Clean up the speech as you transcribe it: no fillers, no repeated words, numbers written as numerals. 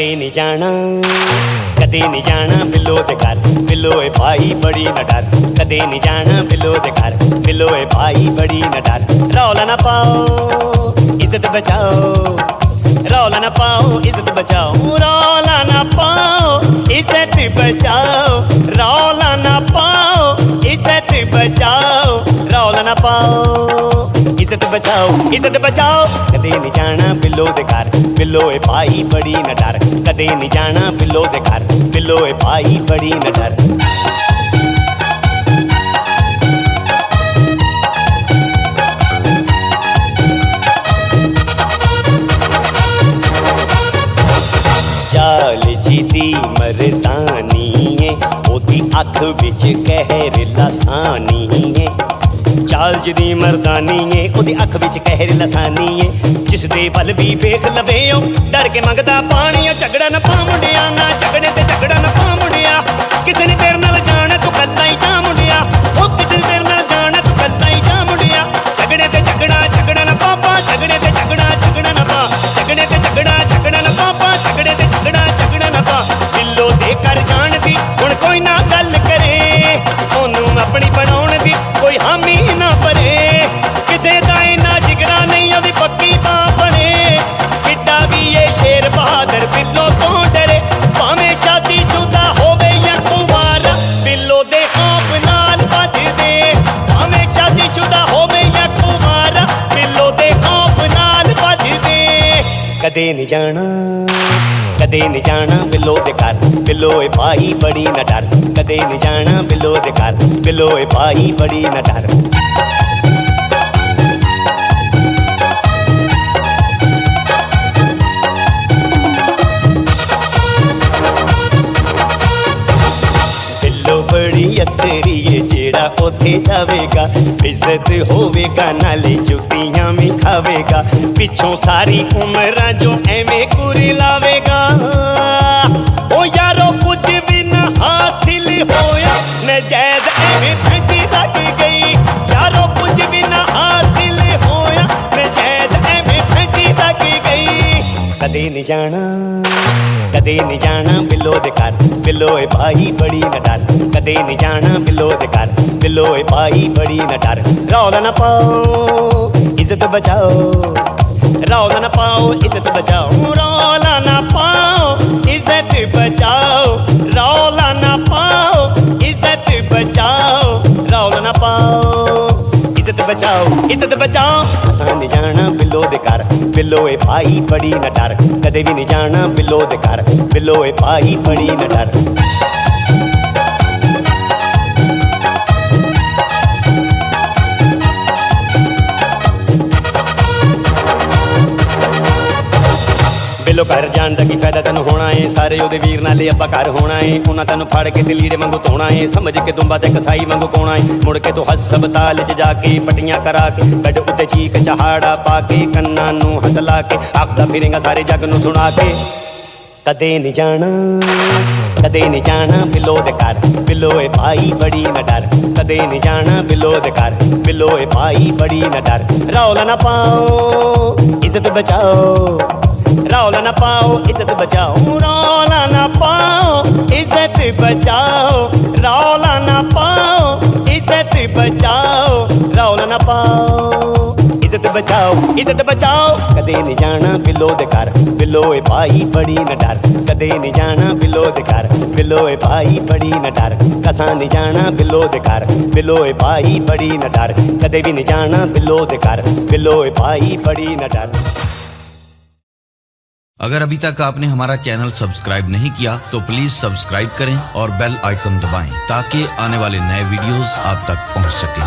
कदे नहीं जाना, कदे नहीं जाना बिल्लो दे घर, बिल्लो ए भाई बड़ी न डर। कदे नहीं जाना बिल्लो दे घर, बिल्लो ए भाई बड़ी न डर। रौला ना पाओ इज्जत बचाओ, रौला ना पाओ इज्जत बचाओ, रौला ना पाओ इज्जत बचाओ, रौला ना पाओ इज्जत बचाओ, रौला ना पाओ इज्जत बचाओ, इज्जत बचाओ। कदे नहीं जाना बिल्लो दे घर, बिल्लो ए भाई बड़ी न डर। कदे नहीं जाना बिल्लो दे घर, बिल्लो ए भाई बड़ी न डर। चाल जी मरदानी है, ओदी अख विच कहर लसानी है। चाल जी मरदानी है, ओदी अख विच कहर लसानी है। जिस दे बल भी वेख लवे डर के मंगदा पानी। झगड़ा न पा मुंडिया, ना झगड़े ते झगड़ा न पा मुंडिया। किसे ने तेरे नाल जाना तू कल्ला ही जा मुंडिया, ओ किसे ने तेरे नाल जाना तू कल्ला ही जा मुंडिया। झगड़े ते झगड़ा झगड़ा न पापा, झगड़े ते झगड़ा झगड़ा न पा, झगड़े ते झगड़ा झगड़ा न पापा, झगड़े ते झगड़ा झगड़ा न पा। बिल्लो दे कर जान दी हुण कोई ना गल करे, ओनू अपनी बनाउण दी कोई हामी ना भरे। किसे दा इन्ना जिगरा नहीं ओदी पक्की बां बने। किड्डा भी ये शेर बहादुर बिल्लो तो डरे, भावें शादी शुदा होवे या कुंवारा, बिल्लो दे खौफ नाल भज दे। भावें शादी शुदा होवे या कुंवारा, बिल्लो दे खौफ नाल भज दे। कदे नहीं जाना, कदे नहीं जाना बिल्लो दे घर, बिल्लो ए भाई बड़ी न डर। कदे नहीं जाना बिल्लो दे घर, बिल्लो ए भाई बड़ी न डर। बिल्लो बड़ी अतरी है, जेड़ा उथे जावेगा इज्जत होवेगा, नाले जुतियां भी खावेगा। पिछों सारी उम्र जो एवें कुरी लावेगा। ओ यारो कुछ भी न हासिल होया, नजैज एवें फटी लग गई। यारो कुछ भी न हासिल होया, नजैज एवें फटी लग गई। कदे नहीं जाना, कदे नहीं जाना बिल्लो दे घर, बिल्लो ए भाई बड़ी न डर। कदे नहीं जाना बिल्लो दे घर, बिल्लो ए भाई बड़ी न डर। रौला ना पाओ इज्जत बचाओ, रौला ना पाओ इज्जत बचाओ, रौला ना पाओ इज्जत बचाओ, रौला ना पाओ इज्जत बचाओ, रौला ना पाओ इज्जत बचाओ, इज्जत बचाओ। असां नहीं जाना बिल्लो दे घर, बिल्लो ए भाई बड़ी न डर। कदे भी नहीं जाना बिल्लो दे घर, बिल्लो ए भाई बड़ी न डर। बिल्लो घर जान दा की फायदा तेन होना है, सारे ओदे वीर नाले अब्बा घर होना है। उन्हां तेन फड़ के ते लीड़े वांगू धोना है, समझ के दुंबा ते कसाई वांगू कोना है। मुड़ के तो हस्पताल च जाके पट्टियां करा के, गड्ड उत्ते चीक चहाड़ा पा के, कन्नां नूं हथ ला के आखदा फिरेंगा सारे जग नूं सुना के। कदे नहीं जाना, कदे नहीं जाना बिल्लो दे घर, बिल्लो ए भाई बड़ी न डर। कदे नहीं जाना बिल्लो दे घर, बिल्लो ए भाई बड़ी न डर। रौला ना पाओ इज्जत बचाओ, रौला ना पाओ इज्जत बचाओ, रौला ना पाओ इज्जत बचाओ, रौला ना पाओ इज्जत बचाओ, रौला ना पाओ इज्जत बचाओ, इज्जत बचाओ। कदे नहीं जाना बिल्लो दे घर, बिल्लो ए भाई बड़ी न डर। कदे नहीं जाना बिल्लो दे घर, बिल्लो ए भाई बड़ी न डर। कसां नहीं जाना बिल्लो दे घर, बिल्लो ए भाई बड़ी न डर। कदे भी नहीं जाना बिल्लो दे घर, बिल्लो ए भाई बड़ी न डर। अगर अभी तक आपने हमारा चैनल सब्सक्राइब नहीं किया तो प्लीज सब्सक्राइब करें और बेल आइकन दबाएं ताकि आने वाले नए वीडियोस आप तक पहुंच सकें।